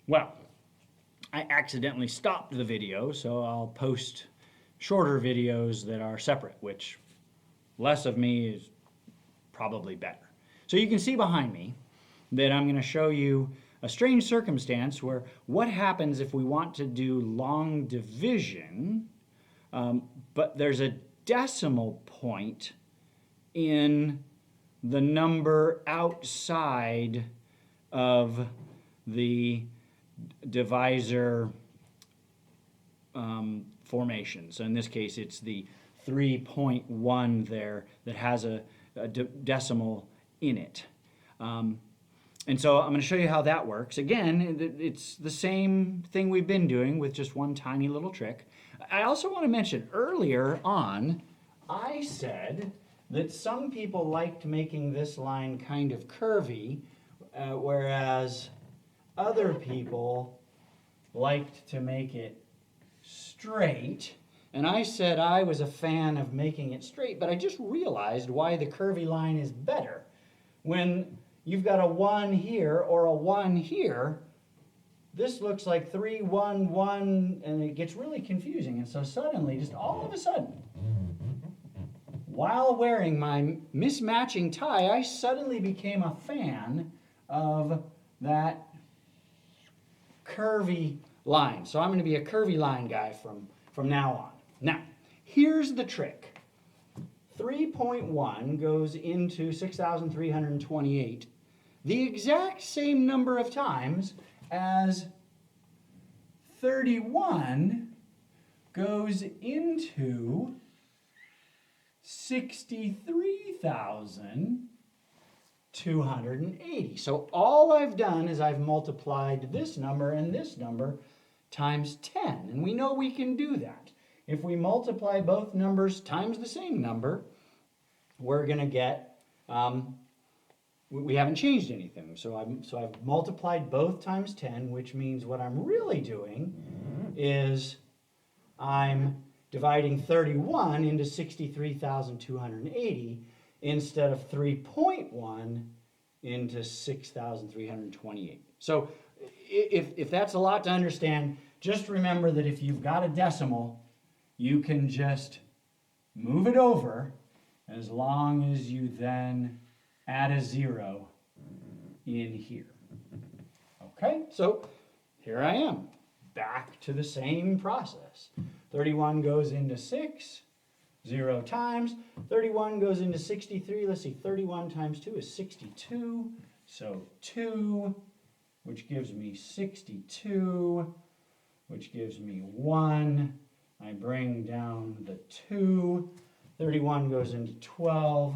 Well, I accidentally stopped the video, so I'll post shorter videos that are separate, which less of me is probably better. So you can see behind me that I'm going to show you a strange circumstance where what happens if we want to do long division, but there's a decimal point in the number outside of the divisor formation. So in this case, it's the 3.1 there that has a decimal in it. And so I'm going to show you how that works. Again, it's the same thing we've been doing with just one tiny little trick. I also want to mention earlier on, I said that some people liked making this line kind of curvy, whereas other people liked to make it straight. And I said I was a fan of making it straight, but I just realized why the curvy line is better. When you've got a 1 here or a 1 here, this looks like 3, 1, 1, and it gets really confusing. And so suddenly, just all of a sudden, while wearing my mismatching tie, I suddenly became a fan of that curvy line. So I'm going to be a curvy line guy from now on. Now, here's the trick. 3.1 goes into 6,328 the exact same number of times as 31 goes into 63,280. So all I've done is I've multiplied this number and this number times 10. And we know we can do that. If we multiply both numbers times the same number, we're going to get, we haven't changed anything. So I've multiplied both times 10, which means what I'm really doing is I'm dividing 31 into 63,280 instead of 3.1 into 6,328. So if that's a lot to understand, just remember that if you've got a decimal, you can just move it over as long as you then add a 0 in here. Okay, so here I am, back to the same process. 31 goes into 6, 0 times. 31 goes into 63. Let's see, 31 times 2 is 62. So 2, which gives me 62, which gives me 1. I bring down the 2. 31 goes into 12,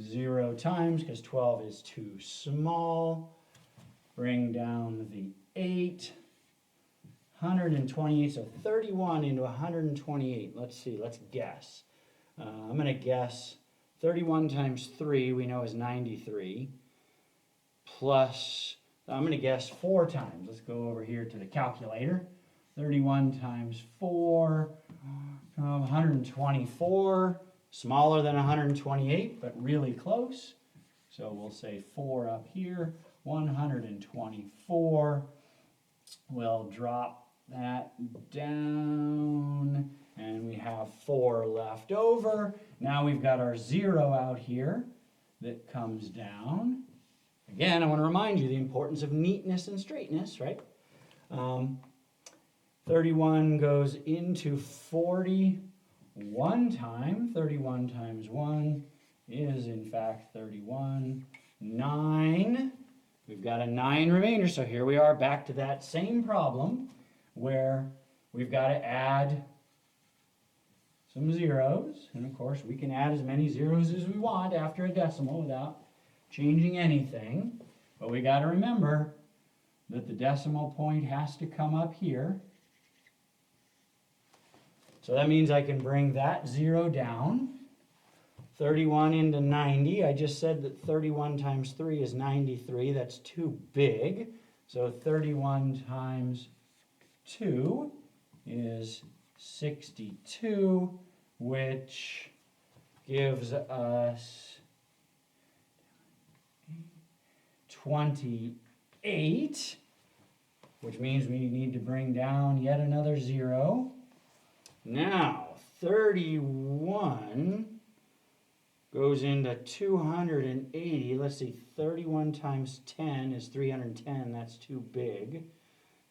0 times, because 12 is too small. Bring down the 8. 128, so 31 into 128. Let's see, let's guess. I'm going to guess 31 times 3 we know is 93. Plus, I'm going to guess 4 times. Let's go over here to the calculator. 31 times 4, 124. Smaller than 128, but really close. So we'll say 4 up here. 124. We'll drop that down, and we have 4 left over. Now we've got our 0 out here that comes down. Again, I want to remind you the importance of neatness and straightness, right? 31 goes into 41 times. 31 times 1 is, in fact, 31. 9. We've got a 9 remainder, so here we are back to that same problem where we've got to add some zeros. And of course, we can add as many zeros as we want after a decimal without changing anything. But we got to remember that the decimal point has to come up here. So that means I can bring that 0 down. 31 into 90. I just said that 31 times 3 is 93. That's too big. So 31 times 2 is 62, which gives us 28. which means we need to bring down yet another 0. Now, 31 goes into 280. Let's see, 31 times 10 is 310. That's too big.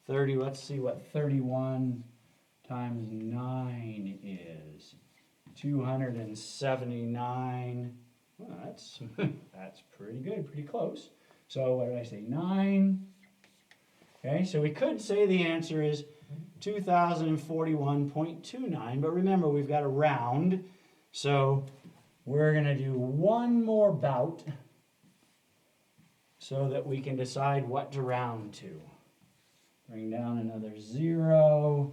Let's see what 31 times 9 is. 279. Well, that's that's pretty good, pretty close. So what did I say? 9. Okay, so we could say the answer is 2041.29, but remember we've got to round. So we're going to do one more bout so that we can decide what to round to. Bring down another 0.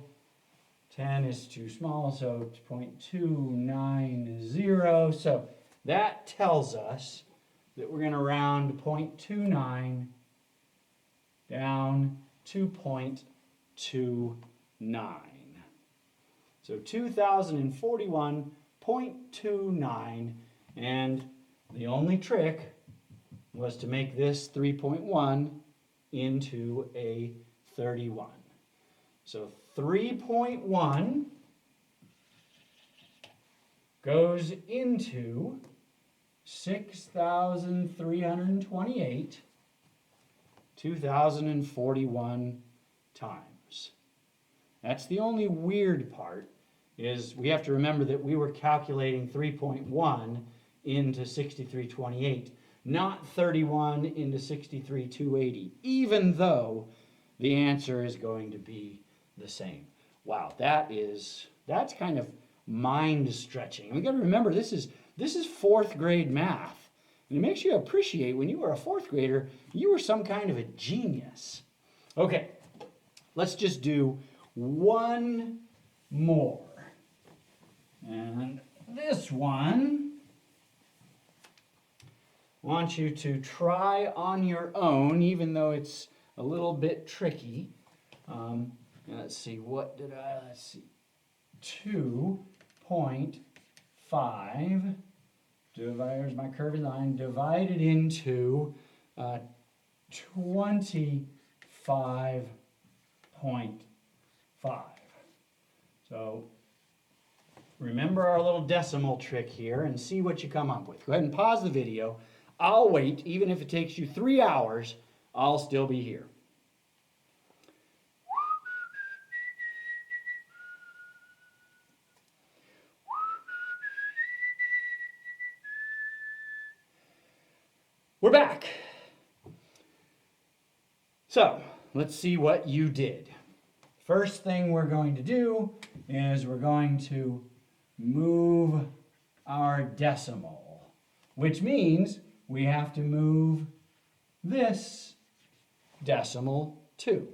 10 is too small, so 0.290. So that tells us that we're going to round 0.29 down to 0.29. So 2041.29, and the only trick was to make this 3.1 into a 31. So 3.1 goes into 6,328 2,041 times. That's the only weird part, is we have to remember that we were calculating 3.1 into 6,328, not 31 into 6,280, even though the answer is going to be the same. Wow, that's kind of mind stretching. We got to remember this is 4th grade math. And it makes you appreciate when you were a 4th grader, you were some kind of a genius. Okay, let's just do one more. And this one, I want you to try on your own, even though it's a little bit tricky. Let's see, let's see, 2.5, there's my curvy line, divided into 25.5. So remember our little decimal trick here and see what you come up with. Go ahead and pause the video. I'll wait, even if it takes you 3 hours, I'll still be here. We're back. So let's see what you did. First thing we're going to do is we're going to move our decimal, which means we have to move this decimal too.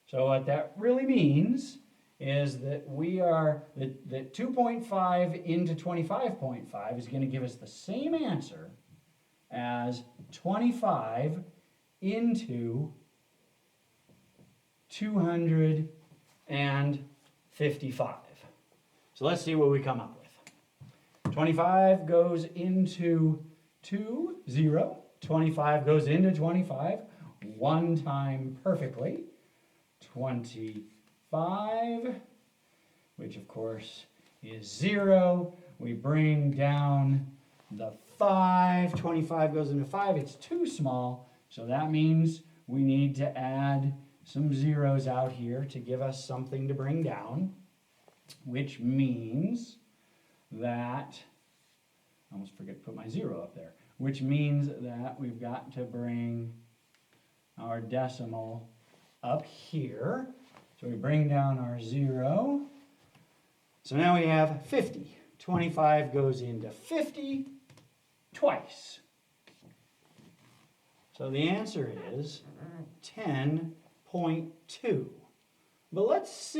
So what that really means is that that 2.5 into 25.5 is going to give us the same answer as 25 into 255. So let's see what we come up with. 25 goes into 0. 25 goes into 25. One time perfectly. 25, which of course is 0. We bring down the 5. 25 goes into 5. It's too small, so that means we need to add some zeros out here to give us something to bring down, which means that, I almost forget to put my 0 up there, which means that we've got to bring our decimal up here. So we bring down our 0. So now we have 50. 25 goes into 50 twice. So the answer is 10.2. But let's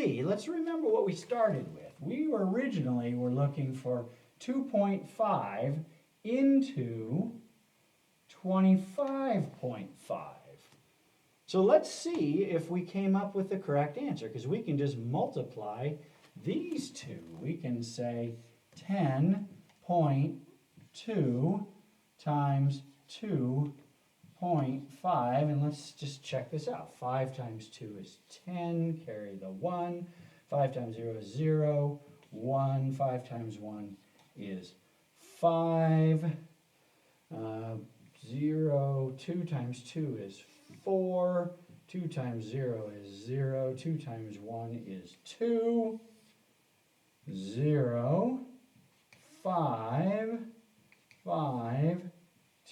remember what we started with. We were originally looking for 2.5 into 25.5. So let's see if we came up with the correct answer, because we can just multiply these two. We can say 10.2 times 2.5. 0.5, and let's just check this out. 5 times 2 is 10, carry the 1. 5 times 0 is 0. 1, 5 times 1 is 5. 0, 2 times 2 is 4. 2 times 0 is 0. 2 times 1 is 2. 0, 5, 5,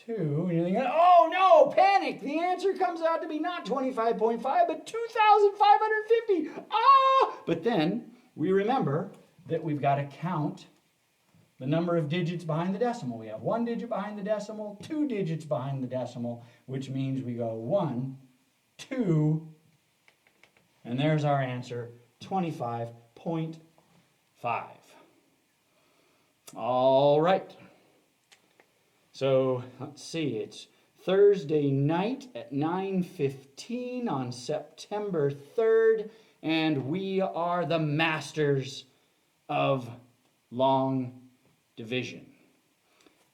2. And you're thinking, oh no, panic! The answer comes out to be not 25.5, but 2,550. Ah! But then we remember that we've got to count the number of digits behind the decimal. We have 1 digit behind the decimal, 2 digits behind the decimal, which means we go 1, 2, and there's our answer, 25.5. All right. So let's see, it's Thursday night at 9:15 on September 3rd, and we are the masters of long division.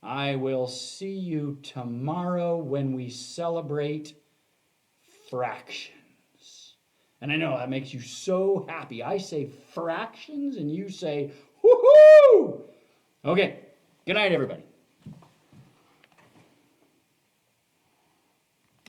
I will see you tomorrow when we celebrate fractions. And I know that makes you so happy. I say fractions and you say, woohoo! Okay, good night, everybody.